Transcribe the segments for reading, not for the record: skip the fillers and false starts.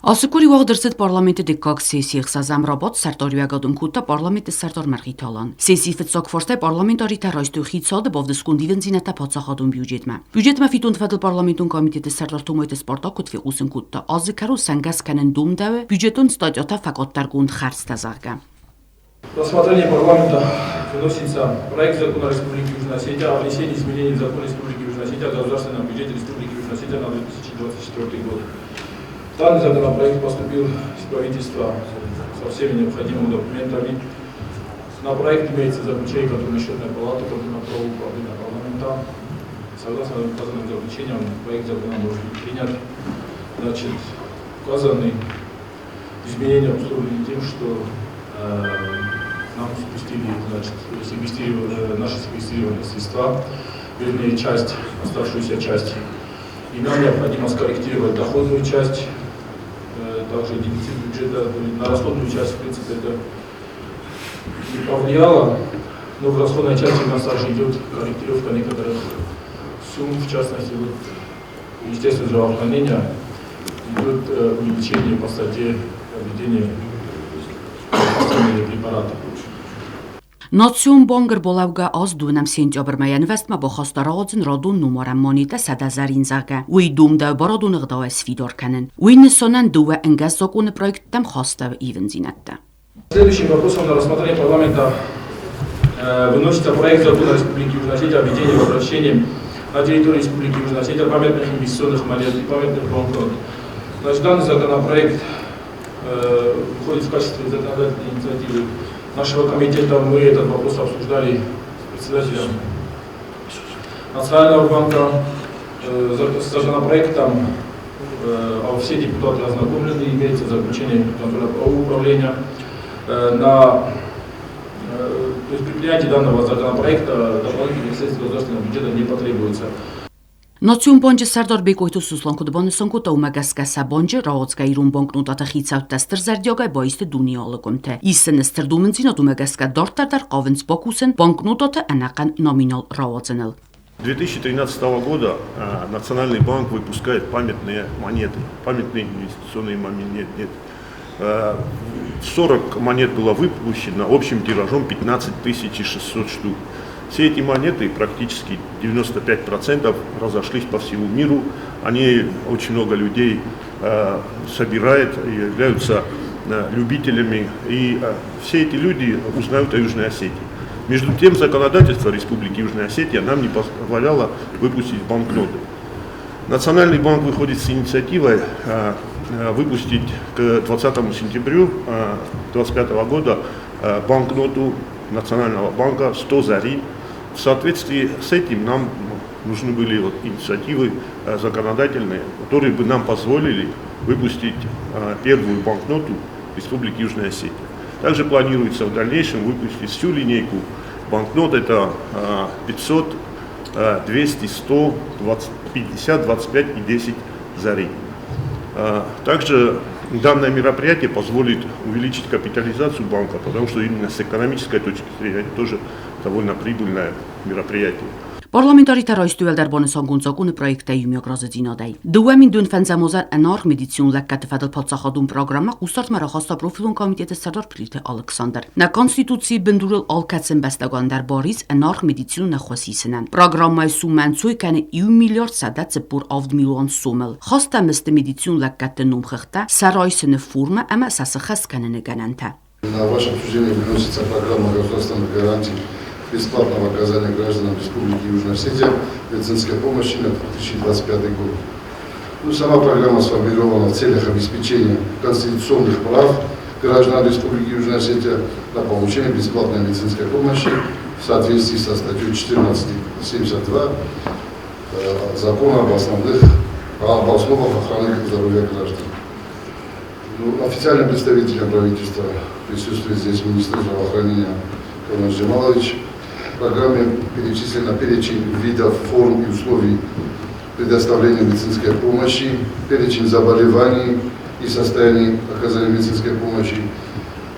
Ասիկուրի վաղ դրսետ պարլամենտի դեկակ սեսի խսազամ ռաբոտ սարտորյագադում կուտա պարլամենտի սարտոր մերղիտալան։ Սեսի ֆիցոք ֆորստե պարլամենտարի թարայստու խիցալը բովդսկուն դիվենզինետա փոցախադում բյուջետմա։ Բյուջետմա ֆիտուն ֆադլ պարլամենտուն կոմիտետի սարտորտում այդս սպարտակուտ ֆի ուսն կուտա ազիկարու սանգաս կանեն դումդավը բյուջետուն ստատյոթա факоттаргун харстазарга. Рассмотрение парламента выносится проект закона Республики Южная Осетия о внесении изменений в закон Республики Южная Осетия о государственном бюджете Республики Южная Осетия на 2024 год. Данный законопроект поступил из правительства со всеми необходимыми документами. На проект имеется заключение контрольной счетной палаты контрольно-правового управления парламента. Согласно указанным заключениям, проект закона может быть принят. Значит, указанные изменения обусловлены тем, что нам спустили, наши секвестированные средства, вернее часть, оставшуюся часть. И нам необходимо скорректировать доходную часть, также дефицит бюджета, на расходную часть, в принципе, это не повлияло, но в расходной части у нас также идет корректировка некоторых сумм, в частности, естественно, здравоохранения, идет увеличение по статье введения препаратов. Նոցիոն բոնգր բոլավգա ազ դունամ սենտյաբրմայան վեստմա բոխաստարաղոցն ռադուն նումարամ մոնիտա սադազարին զագա։ Ուի դում դա բարադուն ղդավայ սվիդոր կանեն։ Ուի նսոնան դուվա ընգազ զոկունը проекттам хостав ивензинатта. Следующим вопросом на рассмотрение парламента выносится проект закона Республики Южная Осетия о введении в обращение на территории Республики Южная Осетия памятных инвестиционных монет и памятных банкнот. Значит, данный законопроект входит в качестве законодательной инициативы нашего комитета. Мы этот вопрос обсуждали с председателем Национального банка. С законопроектом все депутаты ознакомлены, имеется заключение контрольно-правового управления. То есть при принятии данного законопроекта дополнительных средств государственного бюджета не потребуется. Նոցիոն բոնջը սարդար բեկոյթու սուսլանքու դբանեսոնքու տաումագասկասա բոնջը ռաղոցկա իրուն բոնկնուտ ատախիցավ տաստր զարդյոգայ բայստը դունի ալықում թե։ Իսը նստր դումնցին ատումագասկա դարտարդար qavınց բոկուսն бонкнут аты анақан номинал рауаценел. 2013 года Национальный банк выпускает памятные монеты, памятные инвестиционные монеты. 40 монет было выпущено общим тиражом 15 600 штук. Все эти монеты, практически 95%, разошлись по всему миру. Они очень много людей собирают, являются любителями. И все эти люди узнают о Южной Осетии. Между тем, законодательство Республики Южная Осетия нам не позволяло выпустить банкноты. Национальный банк выходит с инициативой выпустить к 20 сентября 2025 года банкноту Национального банка 100 зари. В соответствии с этим нам нужны были инициативы законодательные, которые бы нам позволили выпустить первую банкноту Республики Южная Осетия. Также планируется в дальнейшем выпустить всю линейку банкнот, это 500, 200, 100, 50, 25 и 10 зарей. Также данное мероприятие позволит увеличить капитализацию банка, потому что именно с экономической точки зрения это тоже довольно прибыльное мероприятие. Պարլամենտարի թարայստուել դարբոնեսան գունցակունը պրոյեկտայում յոգրազդինադայ։ Դուամին դուն ֆենզամոզան անար մեդիցիոն լակկատվադլ փոցախադում պրոգրամը ուսարտ մարախաստա պրոֆիլուն կոմիտետը սարդար պրիլտե Ալեքսանդր։ Նա կոնստիտուցիի բնդուրել ալկացեն բաստագան դարբարից անար մեդիցիոն նախոսիսնան։ Պրոգրամայ սումանցույ կանը 2 միլիարդ սադացը պուր ավդ միլիոն սումել։ Խաստա մստը մեդիցիոն լակկատնում խղտա սարայսնը ֆուրմը ամա սասխաս կանը նգանանթա։ На ваше обсуждение выносится программа государственных гарантий бесплатного оказания гражданам Республики Южная Осетия медицинской помощи на 2025 год. Сама программа сформирована в целях обеспечения конституционных прав граждан Республики Южная Осетия на получение бесплатной медицинской помощи в соответствии со статьей 14.72 Закона об основах охраны здоровья граждан. Официальным представителем правительства присутствует здесь министр здравоохранения Камиль Джамалович. В программе перечислено перечень видов, форм и условий предоставления медицинской помощи, перечень заболеваний и состояний оказания медицинской помощи,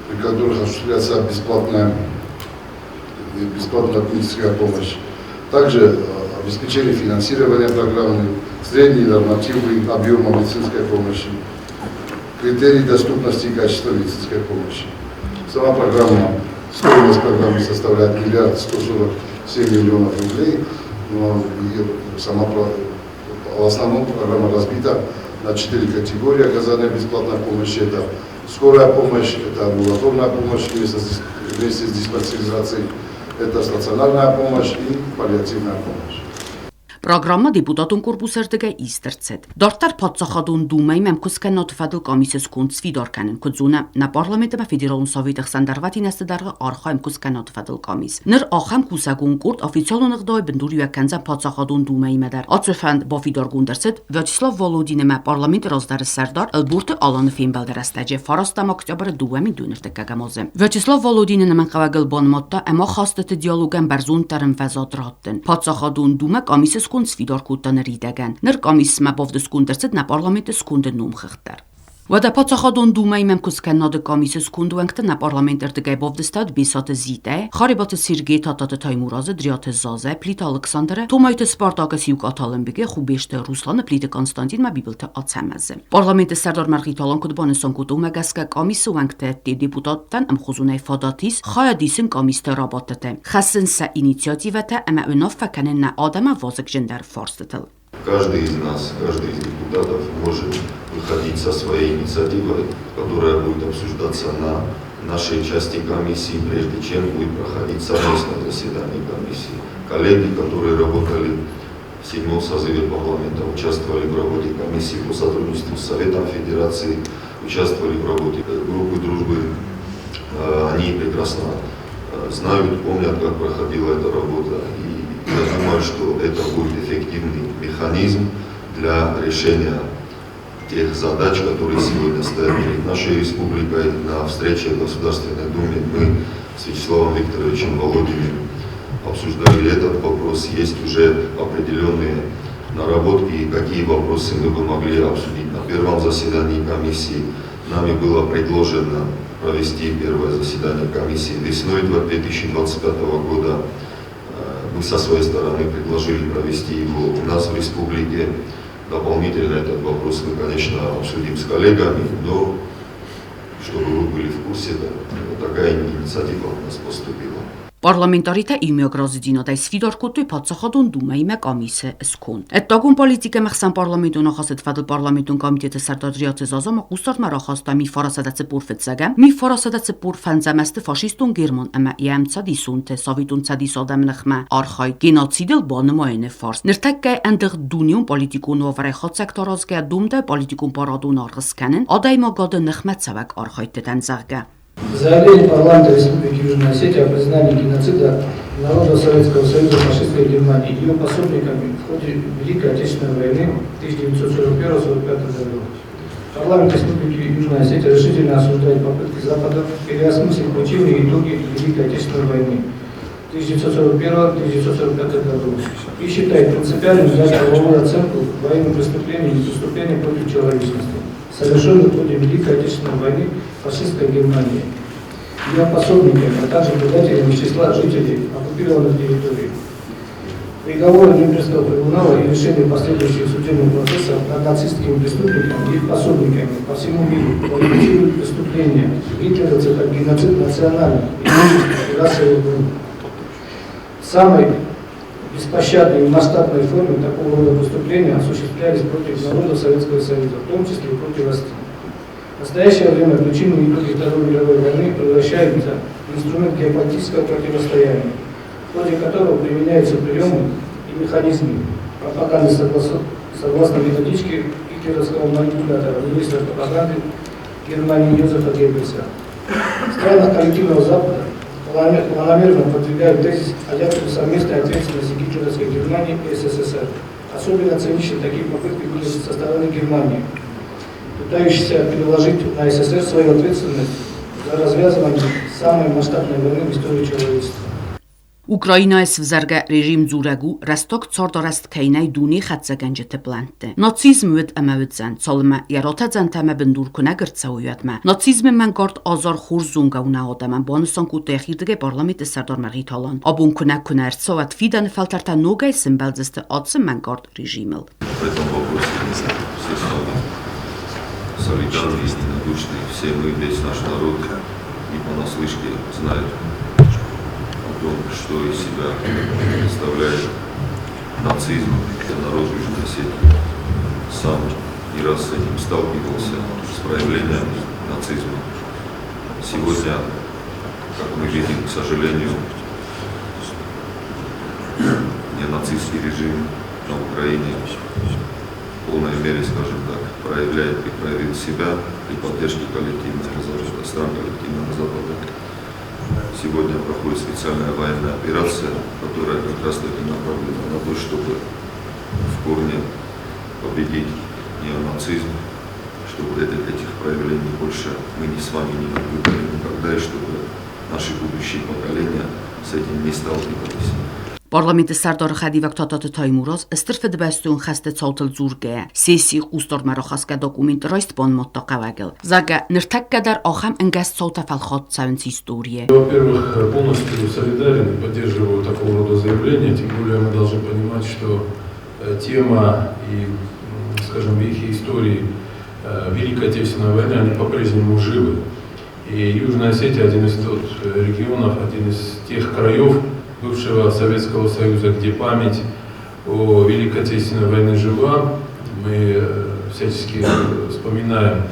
при которых осуществляется бесплатная медицинская помощь. Также обеспечение финансирования программы, средние нормативы объема медицинской помощи. критерии доступности и качества медицинской помощи. Сама программа, стоимость программы составляет 1 147 миллионов рублей, но в основном программа разбита на 4 категории оказания бесплатной помощи. Это скорая помощь, это амбулаторная помощь вместе с диспансеризацией, это стационарная помощь и паллиативная помощь. Programma deputatun korpusar dega istercet. Dortar podsachadun dumai mem kuskenot fadl komisis kun svidorkanen kudzuna na parlamenta federalun sovet xandarvati nestedarga arxaim kuskenot fadl komis. Ner axam kusagun kurt oficialun iqday bindur yakanza podsachadun dumai medar. Atsefand ba fidorgun derset Vyacheslav Volodin me parlament razdar serdar elburti alanı film belderestace farastam oktyabr duami dönirtek gamaze. Vyacheslav Volodin men qavagil bonmotta ama xastati dialogan barzun tarim fazat rahattin. Podsachadun duma komisis kun svidor kutanır idegen. Ner komisma bovde skunderset na parlamente skunde numkhtar. Vada podsachadun dumai mem kuskenade komisis skunduengte na parlamenter de bovde stad bisat zite. Kharibat Sergey tatat Taymurazı Driat Zaze Plit Aleksandre Tomayte Spartakes yuk atalın bige xubeşte Ruslan Plit Konstantin ma bibilte atsamazı. Parlamente Serdar Margitalan kudban sankutu megaska komisi wengte deputattan am khuzunay fadatis khayadisin komiste rabattete. Khassin sa initiativete ama önaf fakanen na adama vazek jender forstetel. Каждый из нас, каждый из депутатов может выходить со своей инициативой, которая будет обсуждаться на нашей части комиссии, прежде чем будет проходить совместное заседание комиссии. Коллеги, которые работали в 7-м созыве парламента, участвовали в работе комиссии по сотрудничеству с Советом Федерации, участвовали в работе группы дружбы, они прекрасно знают, помнят, как проходила эта работа. Я думаю, что это будет эффективный механизм для решения тех задач, которые сегодня стоят перед нашей республикой. На встрече в Государственной Думе мы с Вячеславом Викторовичем Володиным обсуждали этот вопрос. Есть уже определенные наработки, какие вопросы мы бы могли обсудить. На первом заседании комиссии нами было предложено провести первое заседание комиссии весной 2025 года. Мы со своей стороны предложили провести его у нас в республике. Дополнительно этот вопрос мы, конечно, обсудим с коллегами, но чтобы вы были в курсе, такая инициатива у нас поступила. Parlamentarite immigraziino sfidorkutui podsachadun dumai me komise skun. Ettagum politika mexsan parlamentun xaset fadl parlamentun komitete serdadriat zazama qustart maraxasta mi farasadatse purfetsagam mi farasadatse purfenzameste faşistun german ama yamtsa disunte savitun tsadisodam naxma arxay genotsidil banmayne fars. Nertakke endig duniun politikun ovre xatsektorazga dumda politikun paradun argskanen adayma gade naxmat savak arxaytetan zarga. Заявление парламента Республики Южная Осетия о признании геноцида народа Советского Союза фашистской Германии и ее пособниками в ходе Великой Отечественной войны 1941-1945 годов. Парламент Республики Южная Осетия решительно осуждает попытки Запада переосмыслить причины и итоги Великой Отечественной войны 1941-1945 годов и считает принципиальным дать правовую оценку военным преступлениям и преступлениям против человечности, совершенных в ходе Великой Отечественной войны фашистской Германии, ее пособниками, а также предателями числа жителей оккупированных территорий. Приговоры Нюрнбергского трибунала и решения последующих судебных процессов над нацистскими преступниками и их пособниками по всему миру квалифицируют преступления гитлеровцев как геноцид национальных, этнических и расовых групп. Самой беспощадной и масштабной форме такого рода преступления осуществлялись против народа Советского Союза, в том числе и против России. В настоящее время причинами итоги Второй мировой войны превращаются в инструмент геополитического противостояния, в ходе которого применяются приемы и механизмы пропаганды согласно методичке гитлеровского манипулятора, министра пропаганды Германии Йозефа Геббельса. В странах коллективного Запада планомерно продвигают тезис о якобы совместной ответственности гитлеровской Германии и СССР. Особенно циничны такие попытки были со стороны Германии, пытающейся переложить на СССР свою ответственность за развязывание самой масштабной войны в истории человечества. Ուկրաինայից վզարգա ռեժիմ ձուրագու ռեստոք ծորդորեստ կայնայ դունի խացագանջետը պլանտը։ Նացիզմ վետ ամավծան, ծալմա երոտածան թամը բնդուր կունա գրծաույատմա։ Նացիզմը մանկարդ ազար խուր զունգա ունա ոտաման, բանուսան կուտեղ իրդգե պարլամետը սարդար մեղի թալան։ Աբուն կունա կունարցավատ ֆիդան ֆալտարտա նոգայ սմբալձստը ածը մանկարդ ռեժիմել։ солидарны, единодушны. Все мы, весь наш народ, не понаслышке знает о том, что из себя представляет нацизм. Народ Южной Осетии сам не раз с этим сталкивался, с проявлением нацизма. Сегодня, как мы видим, к сожалению, нацистский режим на Украине в полной мере, скажем так, проявляет и проявил себя при поддержке коллективного Запада, стран коллективного Запада. Сегодня проходит специальная военная операция, которая как раз таки направлена на то, чтобы в корне победить неонацизм, чтобы этих проявлений больше мы с вами не наблюдали никогда, и чтобы наши будущие поколения с этим не сталкивались. Parlamenti Սարդարը խադիվակ թաթաթը թայմուրոզ, ստրֆը դբաստուն խաստը ծոտլ զուրգը, սեսի ուստոր մարոխասկա դոկումենտ ռոյստ բոն մոտto կավագել. Զագը նրթակ կդար ոխամ ընգաս ծոտաֆալ խոտ ցավնց истории. Во-первых, полностью солидарен и поддерживаю такого рода заявления, тем более мы должны понимать, что тема и, скажем, вехи истории Великой Отечественной войны, они по-прежнему живы. И Южная Осетия один из тот регионов, один из тех краев бывшего Советского Союза, где память о Великой Отечественной войне жива. Мы всячески вспоминаем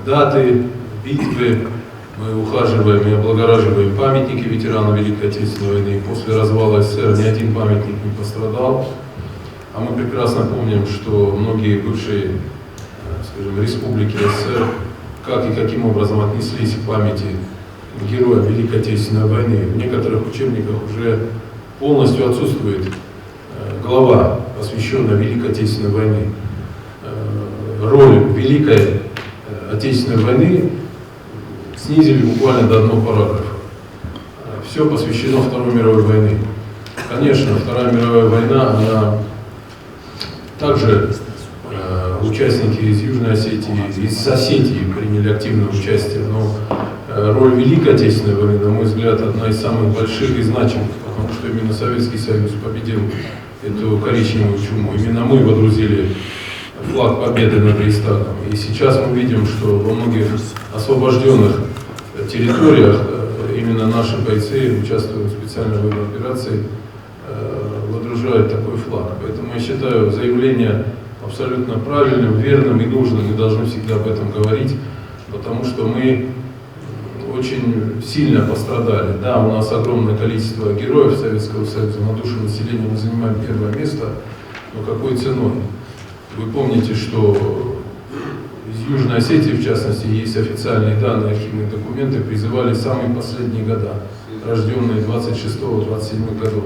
даты, битвы, мы ухаживаем и облагораживаем памятники ветеранам Великой Отечественной войны. И после развала СССР ни один памятник не пострадал. А мы прекрасно помним, что многие бывшие, скажем, республики СССР, как и каким образом отнеслись к памяти героя Великой Отечественной войны. В некоторых учебниках уже полностью отсутствует глава, посвященная Великой Отечественной войне. Роль Великой Отечественной войны снизили буквально до одного параграфа. Все посвящено Второй мировой войне. Конечно, Вторая мировая война, она также участники из Южной Осетии, из Осетии приняли активное участие, но роль Великой Отечественной войны, на мой взгляд, одна из самых больших и значимых, потому что именно Советский Союз победил эту коричневую чуму. Именно мы водрузили флаг победы над Рейхстагом. И сейчас мы видим, что во многих освобожденных территориях именно наши бойцы, участвуя в специальной военной операции, водружают такой флаг. Поэтому я считаю заявление абсолютно правильным, верным и нужным. Мы должны всегда об этом говорить, потому что мы очень сильно пострадали. Да, у нас огромное количество героев Советского Союза, на душу населения мы занимаем первое место, но какой ценой? Вы помните, что из Южной Осетии, в частности, есть официальные данные, архивные документы, призывали самые последние года, рожденные 26-27 годов.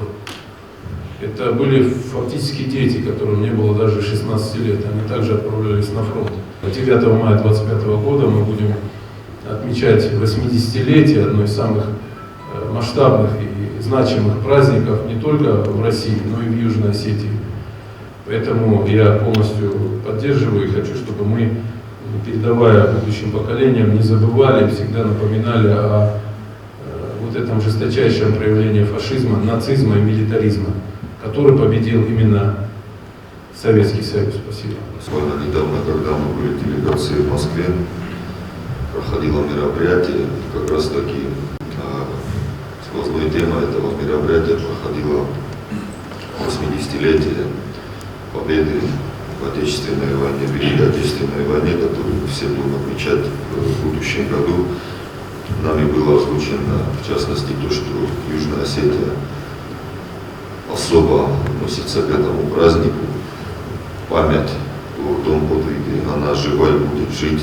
Это были фактически дети, которым не было даже 16 лет, они также отправлялись на фронт. 9 мая 25 года мы будем отмечать 80-летие одной из самых масштабных и значимых праздников не только в России, но и в Южной Осетии. Поэтому я полностью поддерживаю и хочу, чтобы мы, передавая будущим поколениям, не забывали, всегда напоминали о вот этом жесточайшем проявлении фашизма, нацизма и милитаризма, который победил именно Советский Союз. Спасибо. Буквально недавно, когда мы были в делегации в Москве, проходило мероприятие, как раз таки сквозной темой этого мероприятия проходило 80-летие победы в Отечественной войне, в Великой Отечественной войне, которую мы все будем отмечать в будущем году. Нами было озвучено, в частности, то, что Южная Осетия особо относится к этому празднику. Память о том подвиге, она жива и будет жить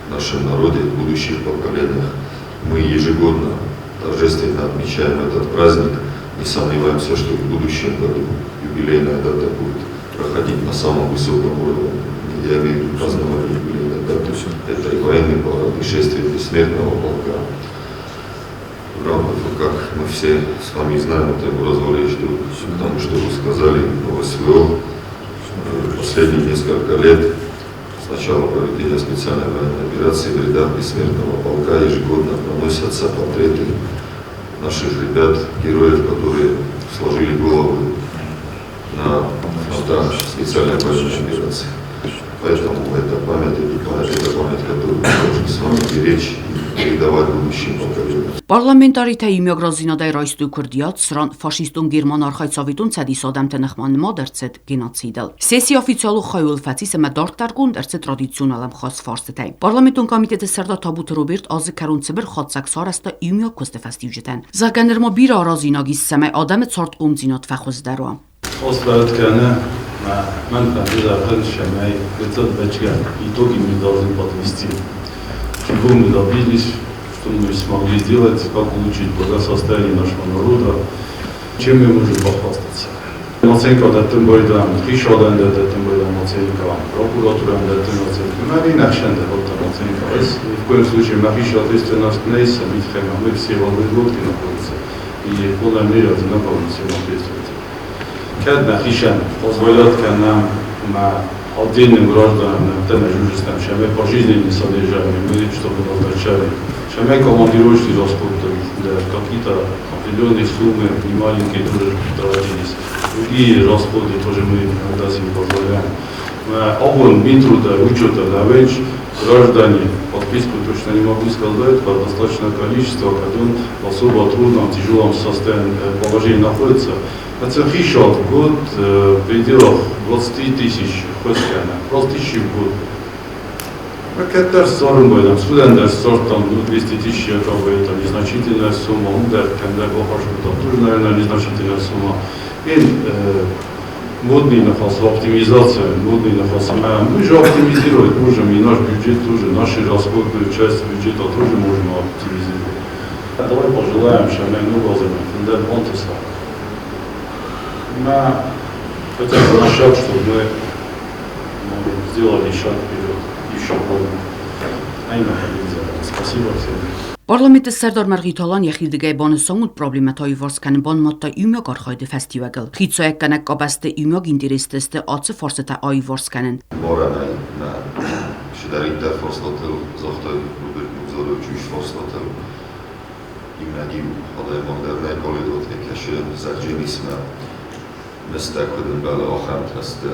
в нашем народе, в будущих поколениях. Мы ежегодно торжественно отмечаем этот праздник. Не сомневаемся, что в будущем году юбилейная дата будет проходить на самом высоком уровне. Я имею в виду празднование юбилейной даты. Это и военный парад, и шествие бессмертного полка. В рамках, как мы все с вами знаем, это Муразович, потому что вы сказали, СВО последние несколько лет с начала проведения специальной военной операции в рядах бессмертного полка ежегодно проносятся портреты наших ребят, героев, которые сложили головы на фронтах специальной военной операции. Поэтому это память, которую мы должны с вами беречь и передавать будущим поколениям. Parlamentarի թե իմիգրազինադայ ռայստու քրդիած սրան ֆաշիստուն գերման արխայցավիտուն ցեդի սոդամ տենախման մոդերցետ գենոցիդալ սեսի օֆիցիալու խայուլֆացի սեմա դորտարկուն դերցե տրադիցիոնալամ խոս ֆորստետայ Parlamenton komiteti սերդա թաբուտ Ռոբերտ ազգարուն ցբեր խոցակ սարաստա իմիո կոստեֆաստիուջտան զագաներմո բիր արազինագիս սեմա ադամը ցորտ կումցինոտ ֆախոզդարո Островът Кана man предлагал шамай этот бачган итоги мы должны подвести. Чего мы добились, что мы смогли сделать, как улучшить благосостояние нашего народа, чем мы можем похвастаться. Оценка датым бойдан, хишодан датым бойдан оценка, прокуратура датым оценка. Мы нашенда вот оценка. В коем случае на пищу ответственность не самих мы все в области находимся и в полной мере одинаково всем ответственны. Kad nachišan позволяет нам отдельным гражданам, журналистам, шаме пожизненное содержание, мы чтобы назначали, шаме командировочный расход, какие-то определенные суммы, немаленькие тоже проводились, другие расходы тоже мы иногда себе позволяем. Обон Минтруда, учета на веч, граждане, подписку точно не могу сказать, достаточное количество, которые в особо трудном, тяжелом положении находятся. Это хищот в год в пределах 20 тысяч хостяна, просто тысячи в год. Ракетар 40 годом, студентар 40, там 200 тысяч, это незначительная сумма, удар, когда это тоже, наверное, незначительная сумма. И модный находится, оптимизация, модный находится. Мы же оптимизировать можем, и наш бюджет тоже, наши расходы, часть бюджета тоже можем оптимизировать. Давай пожелаем, что мы нового Понтуса. Хотя бы на шаг, чтобы мы сделали шаг вперед, еще больше. Спасибо всем. Parlamenti Serdar Margitalan yexildegay bonusongut problematoi vorskan bonmotta ümök arxaydı festivagal. Xitsoyakkanak qabaste ümök interesteste atsı forseta ay vorskanen. Moranay na shidarita forstotel zohtay Robert Muzorovic ish forstotel imnadiu hodaj moderne kolidot ekashe zarjenisme mestakudun bala okham taste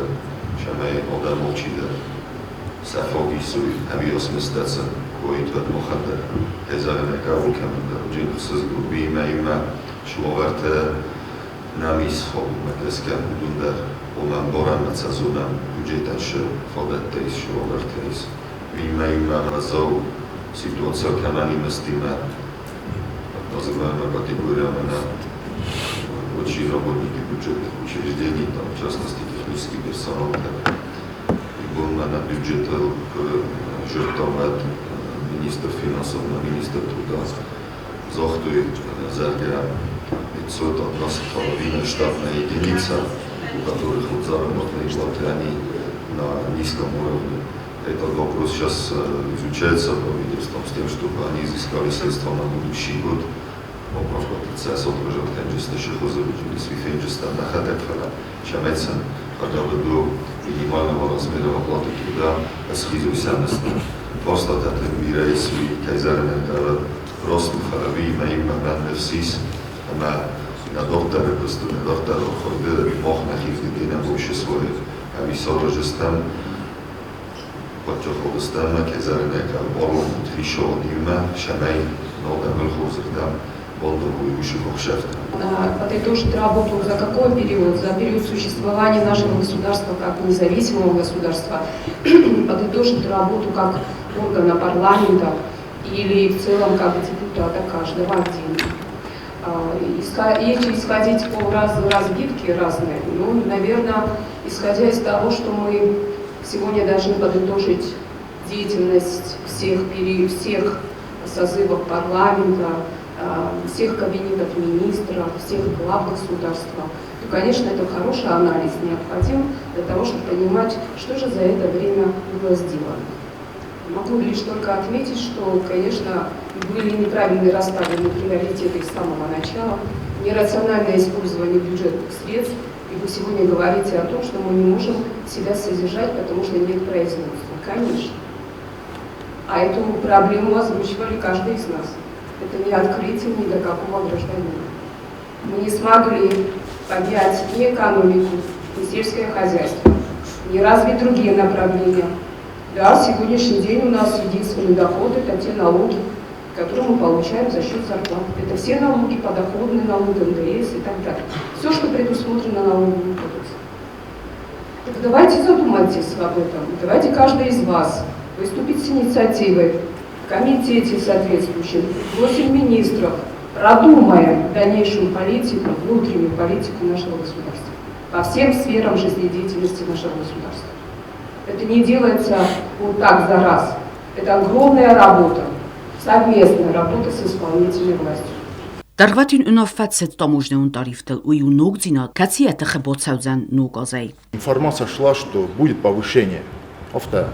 shamay odam ochide safogi suy avios mestatzen Koitvat mohader hezarene kavukemda jinxsiz bima shuvarte namis hobmedesken dundar olan boran sezonam budjetaşı fodatteis shuvarteis bima razov situatsiya kanali mestime называемая категория на очень работники бюджетных учреждений, там, в частности технический персонал, и был на бюджет жертвовать министр финансов, министр труда, Зохтуй, Заргия, 500 от нас половина штатная единица, у которых вот заработные платы, они на низком уровне. Этот вопрос сейчас изучается правительством с тем, чтобы они изыскали средства на будущий год. Поправка отражает, конечно, Шехозович, Свифенджиста, Нахатекфера, Чамецен, когда бы до минимального размера оплаты труда, схизуйсянностно. Просто от этого мира и свои кайзарные города, просто фарави, моим моментом всис, на доктора, просто на доктора, ходили, мог на хифты, на больше своих, а висорожестам, Подчеркнутостами кайзарные города, еще одна, Шамей, много мельхозердам, Болдову и высшего шефта. Подытожить работу за какой период? За период существования нашего государства как независимого государства, подытожить работу как органа парламента или в целом как депутата каждого отдельно. Если исходить по разбивке разные, ну, наверное, исходя из того, что мы сегодня должны подытожить деятельность всех созывов парламента, всех кабинетов министров, всех глав государства, то, конечно, это хороший анализ необходим для того, чтобы понимать, что же за это время было сделано. Могу лишь только отметить, что, конечно, были неправильно расставлены приоритеты с самого начала, нерациональное использование бюджетных средств, и вы сегодня говорите о том, что мы не можем себя содержать, потому что нет производства. Конечно. А эту проблему озвучивали каждый из нас. Это не открытие ни для какого гражданина. Мы не смогли поднять ни экономику, ни сельское хозяйство. не развить другие направления. Да, сегодняшний день у нас единственный доход – это те налоги, которые мы получаем за счет зарплат. Это все налоги, подоходный налог, НДС и так далее. Все, что предусмотрено налоговым кодексом. Так давайте задумайтесь об этом. Давайте каждый из вас выступить с инициативой в комитете соответствующем, 8 министров, продумаем дальнейшую политику, внутреннюю политику нашего государства по всем сферам жизнедеятельности нашего государства. Это не делается вот так за раз. Это огромная работа, совместная работа с исполнительной властью. Դարվատին ունովված սետ տամուժնեուն տարիվտել ու ու նոգ ձինա, կացի է տխը բոցաուզան նոգ ազայի. Информация шла, что будет повышение.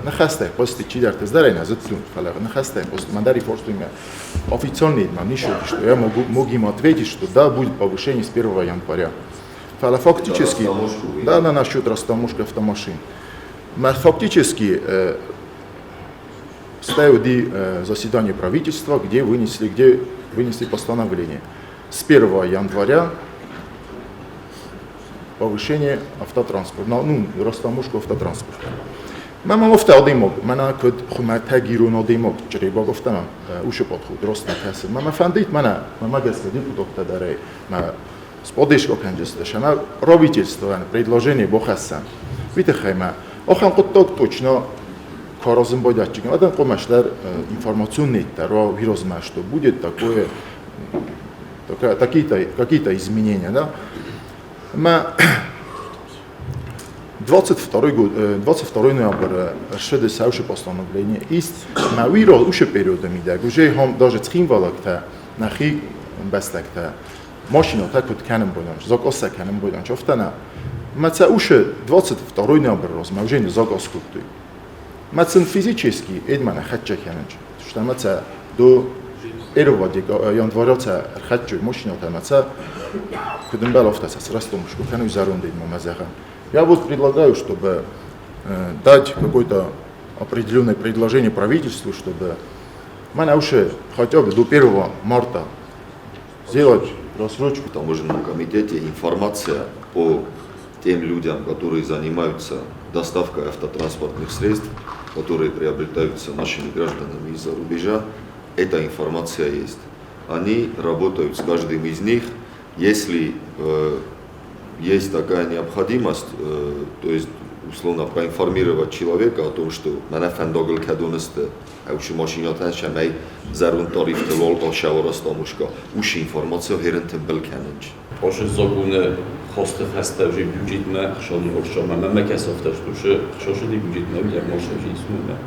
На хасте после 4 здарения зацун, на хасте после мандари форстуме официальный мамнишо, что я могу им ответить, что да, будет повышение с 1 января. Фактически, да, насчет растаможки автомашин. Фактически ставили заседание правительства, где вынесли постановление. С 1 января повышение автотранспорта, растаможку автотранспорта. Мама офта одимог, мана код хумата гирун одимог, чреба гофтам, уше подход, рост накасе. Мама фандит, мама геска депутата дарей, с поддержкой канджесташа, на правительство, предложение бохасан. Витахайма, охан котток точно каразым бодячик. Адан комашлар информационный таро вирозма, что будет такое, какие-то изменения, да? 22 ноября шедесауше постановление ist на вирал уше периодами да уже хам даже цхинвалакта нахи бастакта машина так вот канем бодан закоса канем бодан чофтана маца уше 22 ноября роз мы уже не закоскуту маца физически эдмана хатча канем что маца до эрвади январца хатчу машина та маца кудем балофтаса с растомушку канем зарунде мамазаха. Я вот предлагаю, чтобы дать какое-то определенное предложение правительству, чтобы мы уже хотя бы до 1 марта сделать рассрочку. В таможенном комитете информация по тем людям, которые занимаются доставкой автотранспортных средств, которые приобретаются нашими гражданами из-за рубежа, эта информация есть. Они работают с каждым из них, если есть такая необходимость, то есть условно проинформировать человека о том, что на фендогл кадунесте, а уж машина танчамей зарун тариф телол калшаварастамушка, уж информация херентен белканенч. Още загуне хостев хасте вже бюджетме, шони оршома, мемекесофте штуше, шоше ди бюджетме, я може жисмуне.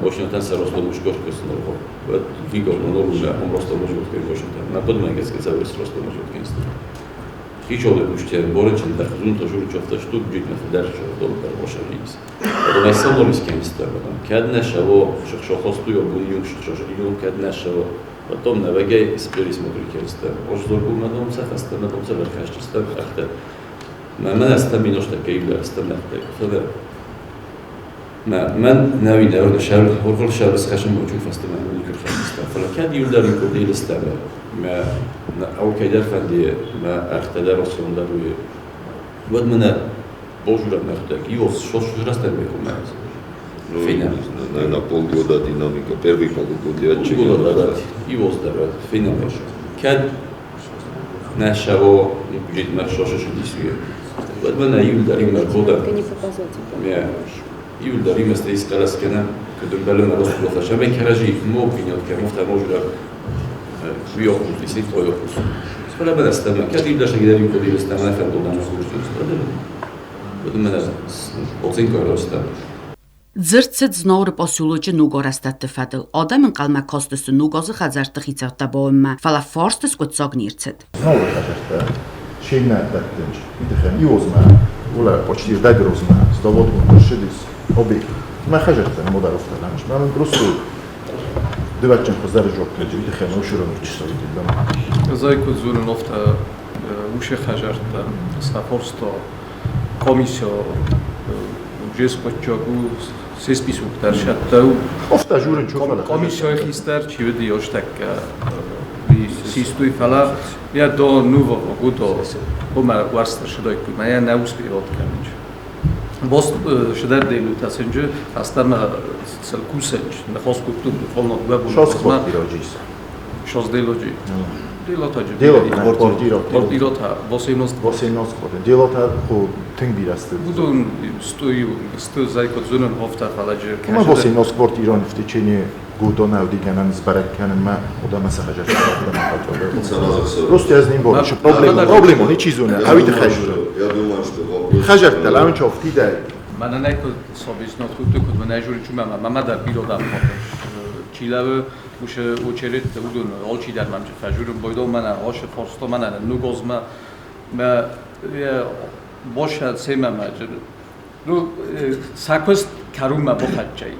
Машина тан сарастамушка шкоснорго. Вот вигорно норме, он растамушка машина. На подмегеске завис растамушка кинст. Хичоле пуште боречен да хзунта журчофта штук бюджетме федерчо долбар ошавис. Одоо найсалорис кемстер, кадне шаво шохостуё буйун шохшошиюн кадне шаво. Потом на веге пересмотрю кемстер. Ош зоргу надом сафаста надом саверхашчистер ахте. Мен астамино что кейлер астамнахте. Федер. من ناوي نعود شهر ورقل شهر سخشم موجود فاستمع من كل خمسة فلكاد يولدر يكودي الاستمع ما أو كيدر فندي ما اختدار رسول داروي ود منا بوجود نختك يوص شو رستم بكم معز فينا на полгода динамика первый полгода полгода يوص دارد فينا مش كاد نشوا بجد ما شوش شديسوي ود منا يولدر يمرقودا يولدر يمست إسقاط كنا كدم بالنا رسول الله شبه كراجي مو بينات كمفتا موجودة بيوقف في سيف ويوقف فلا بد استمع كذي يبدأ شيء يدري يقول يستمع في الدولة نقول بدون ما بوزين كاروستا Ձրցեց զնորը պասյուլոջը նուգորաստատ տֆադլ, ադամն կալմակոստսը նուգոզը խազարտը խիցարտաբոյմը, ֆալաֆորստս կոծոգնիրցետ. Զնորը խազարտը, շեյնա դատտենջ, իտխեն իոզմա, ուլա почти дагрозма, здавотму пошидис, объект. Мы хажертը մոդարովտը լանջ, մամն պրոստու դվաչեն խզարը ժոքնեջի, իտխեն ուշուրն ուչիսովի դիլդամ. Զայկու զուրն օվտը ուշե խաժարտը, ստապորստո, կոմիսիո, ջեսպոչոգու, սեսպիսուկ դարշատտау, Օվտա ժուրն չոքալը կոմիսիոյ խիստար չի վդի օշտակ Sistui fala, я до нового года умер варстер шедой, я не успел открыть. Vos შედარდილი თასენჯი ასტანა ცელკუსენჯ ნახოს კუპტუ ფონო გვაბუ შოსკო პიროჯის შოსდელოჯი დილოთაჯი პორტიროთა vos დილოთა ხო თინბირასტ будун стою зайко зунун хофта фалаჯი мы vos квартирон в течение года навдиганан збаракканан ма одама сахаҷа просто я с ним борю что проблема не чизуне авид хажура Я думаю, что вопрос... хажак да лавин чофти да მან ნაიქო სობისნო თუთუ მენაჟური ჩუმა მამადა პიროდა ჩილავ უშ უჩერეთ უდუნ ოლჩიდან მამჩ ხაჟური ბოიდო მანა ოშ ფორსტო მანა ნუგოზმა მე ბოშა ცემამა ნუ საკვეს კარუმა ბოხაჭაი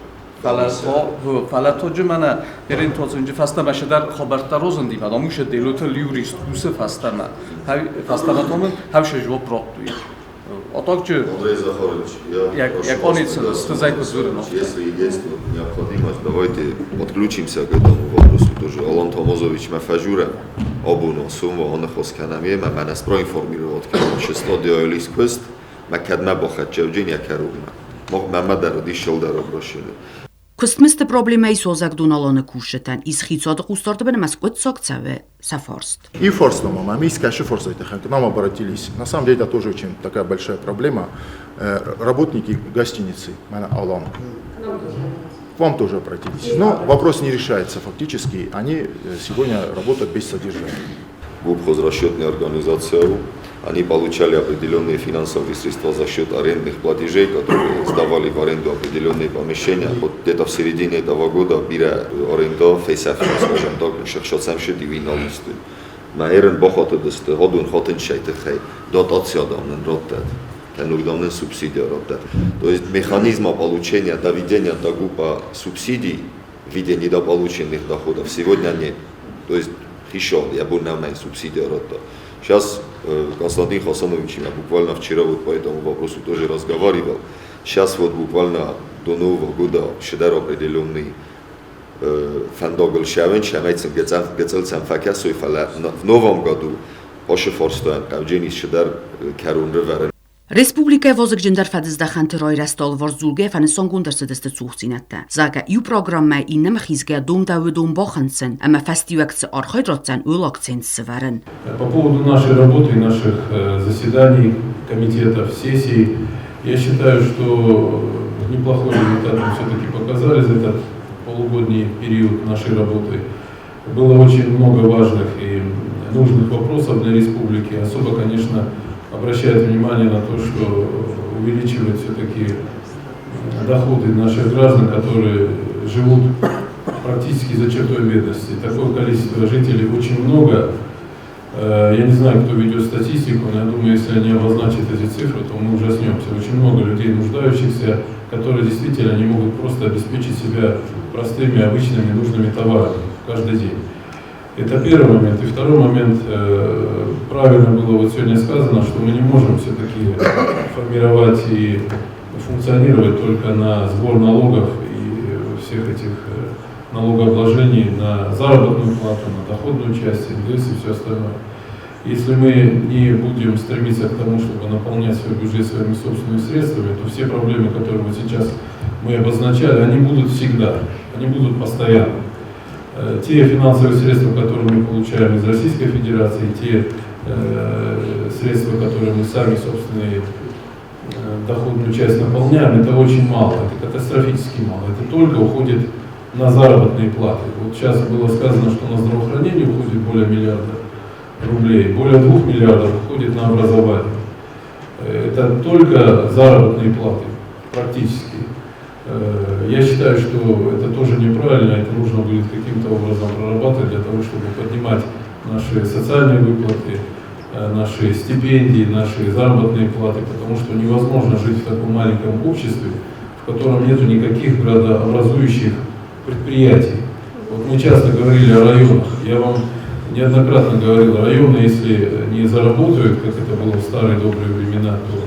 ფალათოჯი მანა ერენ თოწინჯი ფასტამა შედარ ხობარტა როზონდი მადა მუშე დელოთო ლიურის უსე фастама фастама томын хавше жо проктуи отокче Андрей Захарович, я конец сказать позорно. Если есть необходимость, давайте подключимся к этому вопросу тоже. Алан Томозович Мафажура, Обуно, Сумво, он хосканамие, мы нас проинформировали, что студия Элис Квест, мы кадма бахат Джевджиния Каругма. Мамадар дишел дароброшили. Քստմստը պրոբլեմայի սոզակդունալոնը կուշետան, իսկ խիծոդը կուստորդը մաս կոտ սокцаве сафорст. И форс мама, мы искали форс это к нам обратились. На самом деле это тоже очень такая большая проблема. Работники гостиницы, Алан, к вам тоже обратились. Но вопрос не решается фактически. Они сегодня работают без содержания. Расчетная организация, они получали определенные финансовые средства за счет арендных платежей, которые сдавали в аренду определенные помещения. Вот где-то в середине этого года бира аренду фейсафин, скажем так, шахшацамши дивиналисты. Наверное, бахаты десты, ходун хотен шайтехай, дотация дамнен роттет, тенурдамнен субсидия роттет. То есть механизма получения, доведения до группы субсидий в виде недополученных доходов сегодня нет. То есть еще я был на субсидия рота. Сейчас Константин Хасанович, я буквально вчера вот по этому вопросу тоже разговаривал. Сейчас вот буквально до Нового года шедар определенный фандогл шавен, шамайцем гецельцем факасу и фала в Новом году поше форстоен, кавдженис шедар карун реверен. Respublika vozıkcındar fədizdə rastol var zulge fənisan gundərsə dəstə cuxsinətdə. Zaga yu programma innəm xizgə dom davudum baxansın, amma fəstivəkçi arxaydratsan öl акцентсы варен. По поводу нашей работы, наших заседаний, комитетов, сессий, я считаю, что неплохой результат мы все-таки показали за этот полугодний период нашей работы. Было очень много важных и нужных вопросов для республики. Особо, конечно, обращает внимание на то, что увеличивают все-таки доходы наших граждан, которые живут практически за чертой бедности. Такое количество жителей очень много. Я не знаю, кто ведет статистику, но я думаю, если они обозначат эти цифры, то мы ужаснемся. Очень много людей нуждающихся, которые действительно не могут просто обеспечить себя простыми, обычными, нужными товарами каждый день. Это первый момент. И второй момент, правильно было вот сегодня сказано, что мы не можем все-таки формировать и функционировать только на сбор налогов и всех этих налогообложений на заработную плату, на доходную часть, НДС и все остальное. Если мы не будем стремиться к тому, чтобы наполнять свой бюджет своими собственными средствами, то все проблемы, которые вот сейчас мы обозначали, они будут всегда, они будут постоянно. Те финансовые средства, которые мы получаем из Российской Федерации, те средства, которые мы сами, собственные, доходную часть наполняем, это очень мало, это катастрофически мало. Это только уходит на заработные платы. Вот сейчас было сказано, что на здравоохранение уходит более миллиарда рублей, более 2 миллиардов уходит на образование. Это только заработные платы, практически. Я считаю, что это тоже неправильно, это нужно будет каким-то образом прорабатывать для того, чтобы поднимать наши социальные выплаты, наши стипендии, наши заработные платы, потому что невозможно жить в таком маленьком обществе, в котором нет никаких градообразующих предприятий. Вот мы часто говорили о районах, я вам неоднократно говорил, районы, если не заработают, как это было в старые добрые времена, то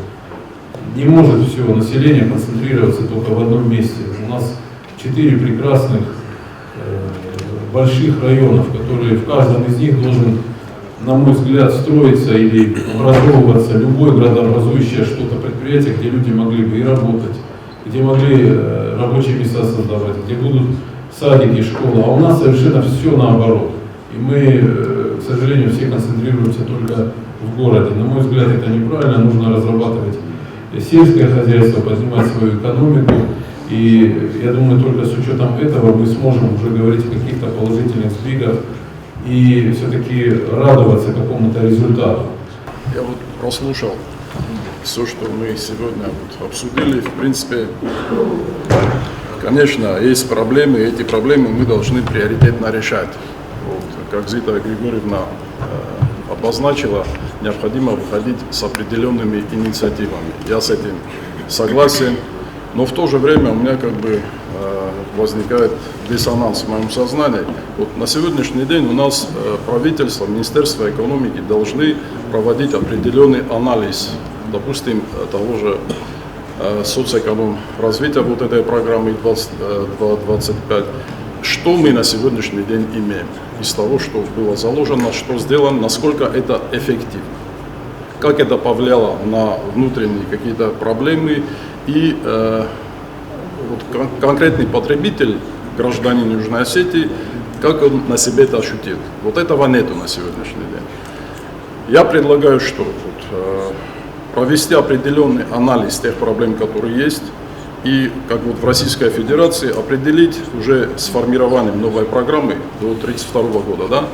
не может все население концентрироваться только в одном месте. У нас 4 прекрасных больших районов, которые в каждом из них должен на мой взгляд, строиться или образовываться любое градообразующее что-то предприятие, где люди могли бы и работать, где могли рабочие места создавать, где будут садики, школы. А у нас совершенно все наоборот. И мы, к сожалению, все концентрируемся только в городе. На мой взгляд, это неправильно. Нужно разрабатывать сельское хозяйство, поднимать свою экономику. И я думаю, только с учетом этого мы сможем уже говорить о каких-то положительных сдвигах и все-таки радоваться какому-то результату. Я вот прослушал все, что мы сегодня обсудили. В принципе, конечно, есть проблемы, и эти проблемы мы должны приоритетно решать. Вот, как Зита Григорьевна обозначила, необходимо выходить с определенными инициативами. Я с этим согласен, но в то же время у меня возникает диссонанс в моем сознании. Вот на сегодняшний день у нас правительство, Министерство экономики должны проводить определенный анализ, допустим, того же соцэконом развития вот этой программы 2025. Что мы на сегодняшний день имеем из того, что было заложено, что сделано, насколько это эффективно, как это повлияло на внутренние какие-то проблемы и конкретный потребитель, гражданин Южной Осетии, как он на себе это ощутил. Вот этого нету на сегодняшний день. Я предлагаю, что провести определенный анализ тех проблем, которые есть, и как в Российской Федерации определить уже с формированием новой программы до 1932 года, да?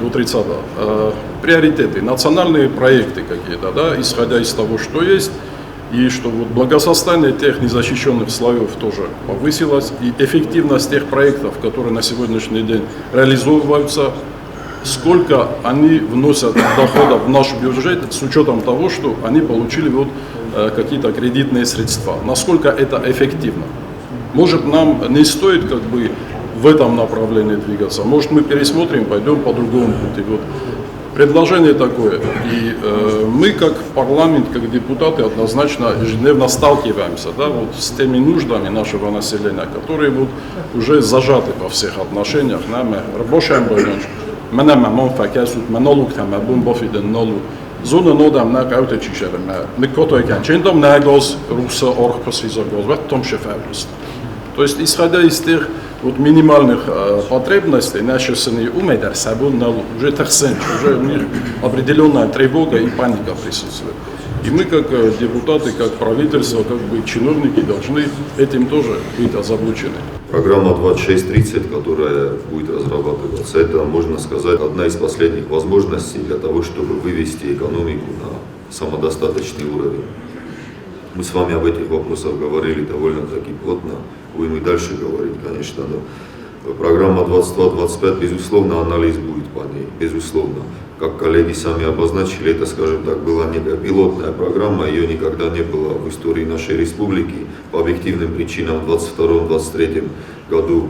До 30 приоритеты, национальные проекты какие-то, да, исходя из того, что есть, и что благосостояние тех незащищенных слоев тоже повысилось, и эффективность тех проектов, которые на сегодняшний день реализовываются, сколько они вносят доходов в наш бюджет с учетом того, что они получили какие-то кредитные средства. Насколько это эффективно? Может, нам не стоит в этом направлении двигаться? Может, мы пересмотрим, пойдем по другому пути? Предложение такое. И мы, как парламент, как депутаты, однозначно ежедневно сталкиваемся с теми нуждами нашего населения, которые уже зажаты во всех отношениях. Зона нодам на каута чишерме. Мы котойкан. Чендом нагоз руса орхосвизогоз. Том шефавлист. То есть, исходя из тех минимальных потребностей, наши сыны умеют собой уже уже у них определенная тревога и паника присутствует. И мы, как депутаты, как правительство, чиновники, должны этим тоже быть озабочены. Программа 2630, которая будет разрабатываться, это, можно сказать, одна из последних возможностей для того, чтобы вывести экономику на самодостаточный уровень. Мы с вами об этих вопросах говорили довольно-таки плотно, будем и дальше говорить, конечно. Но программа 22-25, безусловно, анализ будет по ней, безусловно. Как коллеги сами обозначили, это, скажем так, была некая пилотная программа, ее никогда не было в истории нашей республики. По объективным причинам в 2022-2023 году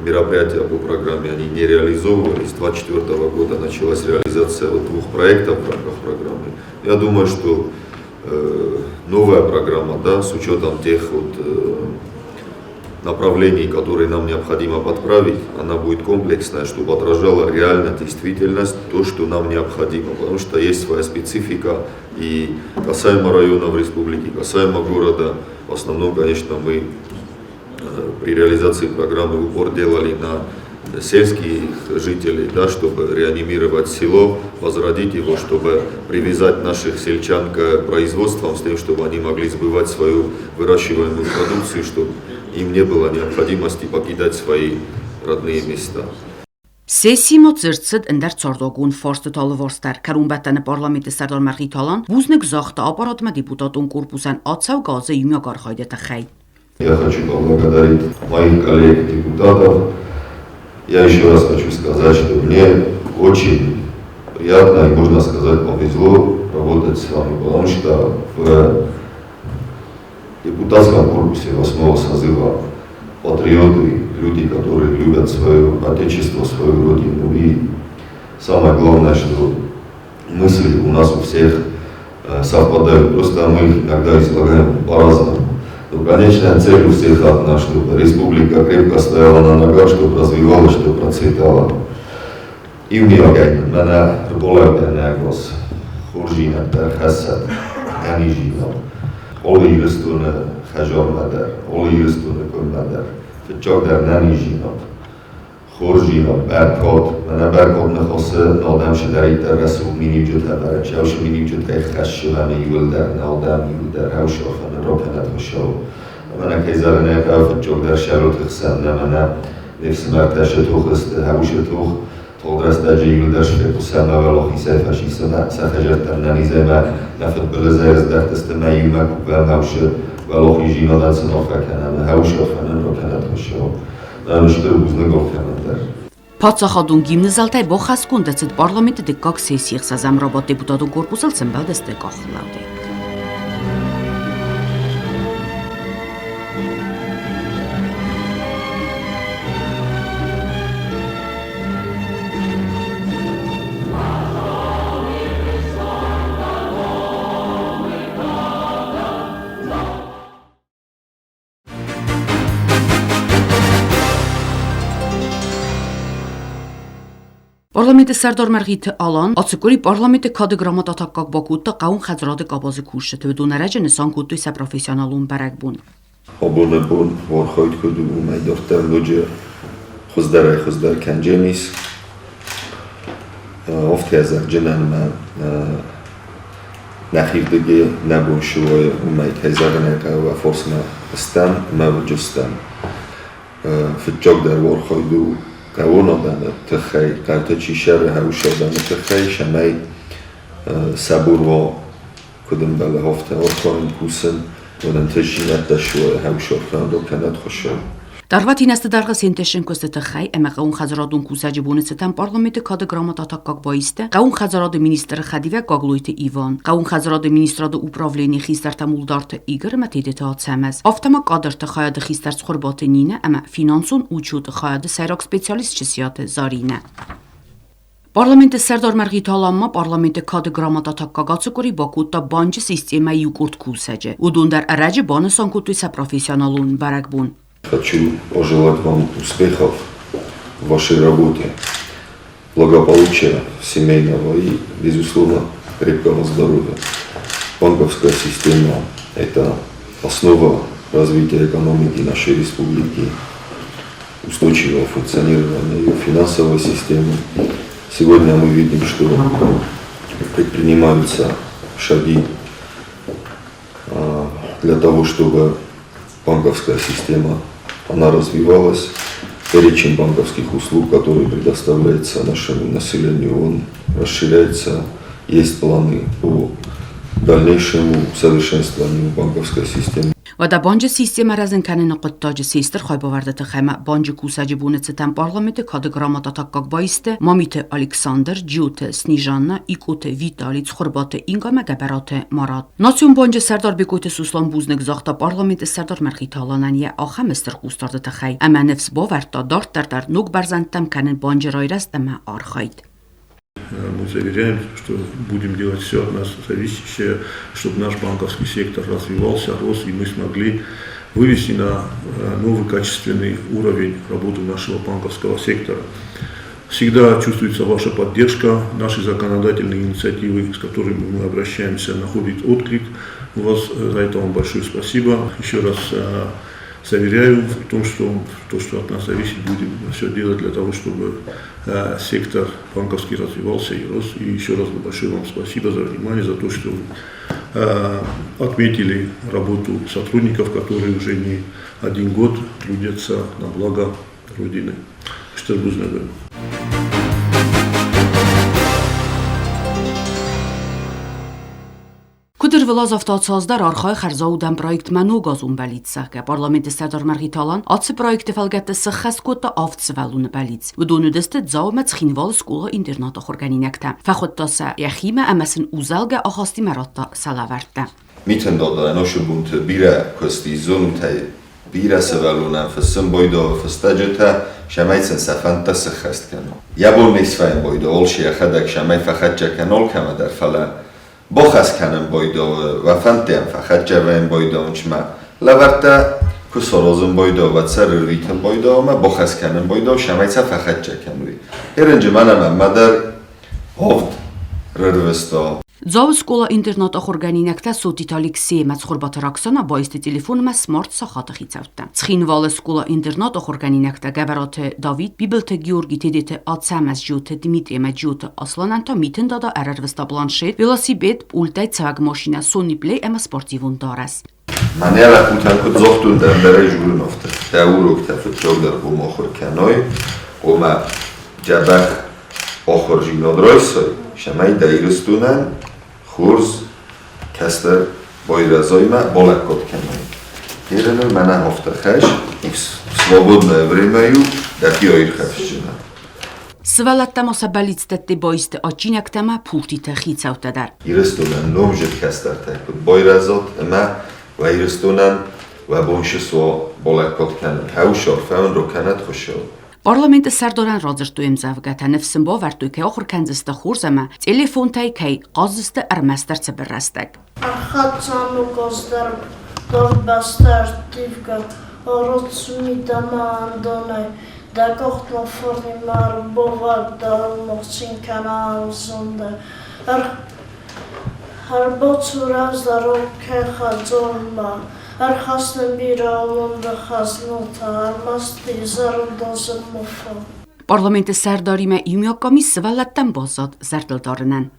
мероприятия по программе они не реализовывались. С 2024 года началась реализация двух проектов в рамках программы. Я думаю, что новая программа, с учетом тех направлений, которые нам необходимо подправить, она будет комплексная, чтобы отражала реально действительность, то, что нам необходимо. Потому что есть своя специфика и касаемо районов республики, касаемо города. В основном, конечно, мы при реализации программы упор делали на сельских жителей, чтобы реанимировать село, возродить его, чтобы привязать наших сельчан к производствам с тем, чтобы они могли сбывать свою выращиваемую продукцию, чтобы им не было необходимости покидать свои родные места. Սեսիմո ծրծդ ընդեր ծորդոգուն ֆորստը տալվորստար կարումբատանը պարլամենտի սարդար մախիտալան վուզնիկ զախտը ապարատմա դիպուտատուն կուրպուսան ացավ գազը յումյա կարխայդետը խայ. Я хочу поблагодарить моих коллег-депутатов. Я еще раз хочу сказать, что мне очень приятно и, можно сказать, повезло работать с вами, потому что в депутатском корпусе 8-го созыва патриоты, люди, которые любят свое отечество, свою родину. И самое главное, что мысли у нас у всех совпадают, просто мы их иногда излагаем по-разному. Но конечная цель у всех одна, чтобы республика крепко стояла на ногах, чтобы развивалась, чтобы процветала. ივნიოგაინ მანა რბოლავდანაგოს ხურჟინა და ხასად განიჟინო ოლირსტუნ ხაჟორმადარ ოლირსტუნ კომადარ ფჭოგდარ ნანიჟინო ხურჟინო ბარკოდ მანა ბარკოდ ნახოსე ნოდამში დაიტარასუ მინიჯუთა ბარაჩავში მინიჯუთა ეხაშილანი იულდარ ნალდამ იულდარ ჰავშოფან როფანად ხოშო მანა ქეზარანა ფჭოგდარ შაროთ ხსანა მანა ნესმარტა შეთუხს ჰავშეთუხ თოლდრას დაჯი იულდარ შეთუსანა ვალოხი საფაში სანა სახაჟარტან ნანიზემა ნაფოტბელეზერს დახტესტმა იუმა კუბავშე ვალოხი ჟინოდან სნოფაკანა ჰავშოფან როფანად ხოშო Փոփոխադուն գիմնզալտայ բոխասկունդեցդ պարլամենտը դեկակ սեսիղ սազամրոբոտ դեպուտատուն կորպուսել ծնբալդես դեկախ լավդե։ Parlamenti Serdar Margit alan, atsukuri parlamenti kadı gramatat kak bakutta qaun xazradı qabazı kuşşet ve dunaracı nisan kuttu ise profesyonalun berek bun. Abonebun var xayt kudu umaydortar loca xuzdar kancemis ofte yazar cinan ma naxirdagi nabun şuvoy umayd hazarına ve forsma istam mavcustam fitjogdar var xaydu Кавонадан тхай карточи шар хаушадан тхай шамай сабурво кудам бала хофта оркон кусен ودن تشینت داشته هاوشور کندو کند خوشه. Darvat ineste darga senteshen kostete xay ema qaun xazaradun kusaji bunetsetan parlamenti kadı gramat atakak bayiste qaun xazaradı minister xadive qagloyte Ivan qaun xazaradı ministradı upravleni xistarta muldarta Igor matedete atsamaz aftama qadırta xayadı xistar xurbatı nine ama finansun uçudu xayadı sayrak specialist çisiyatı zarine. Parlamenti Serdar Margit alanma parlamenti kadı gramat atakkagatsı kori bakutta bancı sistema yukurt kusaji udun dar araji banesan kutu ise profesyonalun barak bun. Хочу пожелать вам успехов в вашей работе, благополучия семейного и, безусловно, крепкого здоровья. Банковская система – это основа развития экономики нашей республики, устойчивого функционирования ее финансовой системы. Сегодня мы видим, что предпринимаются шаги для того, чтобы банковская система она развивалась, перечень банковских услуг, который предоставляется нашему населению, он расширяется, есть планы по дальнейшему совершенствованию банковской системы. Вада банджа система разынканы нақыттажы сейстер хайбавардаты хайма банджа кусажы бунецетен парламенты кады грамат атаккак байсты Мамите Александр, Джуте, Снижанна, Икуте, Витали, Цхурбаты, Инга Мегабераты, Марат. Национ банджа Сардар Бекойте Суслан Бузнек захта парламенты Сардар Маргит алананья аха мистер кустардаты хай. Ама нефс баварта дартар нук барзантам канен банджа райраст ама архайд. Мы заверяем, что будем делать все от нас зависящее, чтобы наш банковский сектор развивался, рос, и мы смогли вывести на новый качественный уровень работу нашего банковского сектора. Всегда чувствуется ваша поддержка, наши законодательные инициативы, с которыми мы обращаемся, находят отклик. У вас за это вам большое спасибо. Еще раз заверяю в том, что то, что от нас зависит, будем все делать для того, чтобы сектор банковский развивался и рос. И еще раз большое вам спасибо за внимание, за то, что отметили работу сотрудников, которые уже не один год трудятся на благо Родины. Что бузнага. Кудер вылаз автоцаздar архай харзаудан проект манугазун балитсахга парламенти Сардар Маргит алан атсы проекты фалгатты сахаскота автсвалун балитс. Вдонудесте заумат схинвал скула интерната хорганинекта. Фахоттаса яхима амасын узалга ахасти маратта салаварта. Mitendada noshubunte bira kosti zonutay bira savaluna fasın boydo fastaceta şamaytsen safanta sakhast kano. Yabol mesfayn boydo olşiya khadak şamay fakhatja kanol kamadar fala بخش کنم بایدو و فنتیم فقط جوان بایدو انچما لورتا کسرازم بایدو و سر ریتم بایدو ما بخش کنم بایدو شمایت فقط چکم ری Երենջը մանամա մադար հովտ ռրվստո Ձավ սկոլա ինտերնատ ախորգանինակտա սոտիտ Ալեքսեյ մացխորբաթրակսանա բայստի տելեֆոնը սմարտ սախատը խիցավտա։ Ցխինվալը սկոլա ինտերնատ ախորգանինակտա գավարոթե Դավիթ Բիբլթե Գյորգի թեդեթե Ացամաս ջութը Դիմիտրի մաջութը Ասլանանտա միտեն դադա արարվստա պլանշետ վելոսիպեդ պուլտայ ցаг մաշինա Sony Play էմա սպորտիվուն դարաս։ Manera putanco zohtun der bere jurunofte. Der urok der futbolder bu mokhor kanoy. Oma jabach okhor jinodroysoy. Shamay dairustunan khurs kaster boyrazoyma bolakot kanoy. Yerene mana hofta khash свободное времяю дакиоир хавшина. Свалаттама сабалицтетте бойсте очинактама пуртите хицавтадар. Ирестунан номжет кастартай. Boyrazot ema وایرستونن و بونشس و بالکات کنن هاوشار فهم رو کند خوشو. Parlamentă sərdoran razırtuyum zavgata nefsin bavartu ki oxur kənzistə xurzama telefon tay ki qazistə ərməstər çəbirrəstək. Arxatsanu qozdar dorbastər tivka orotsu dama andonay da qoxtma formar bovad da olmoqçin kanal sonda. Harboçuraz darok khadzolma arxasın bir alında xaznota armasti zarudosın mofa. Parlamentă sərdarimə ümyaqami svallattan bazad zərdildarınan.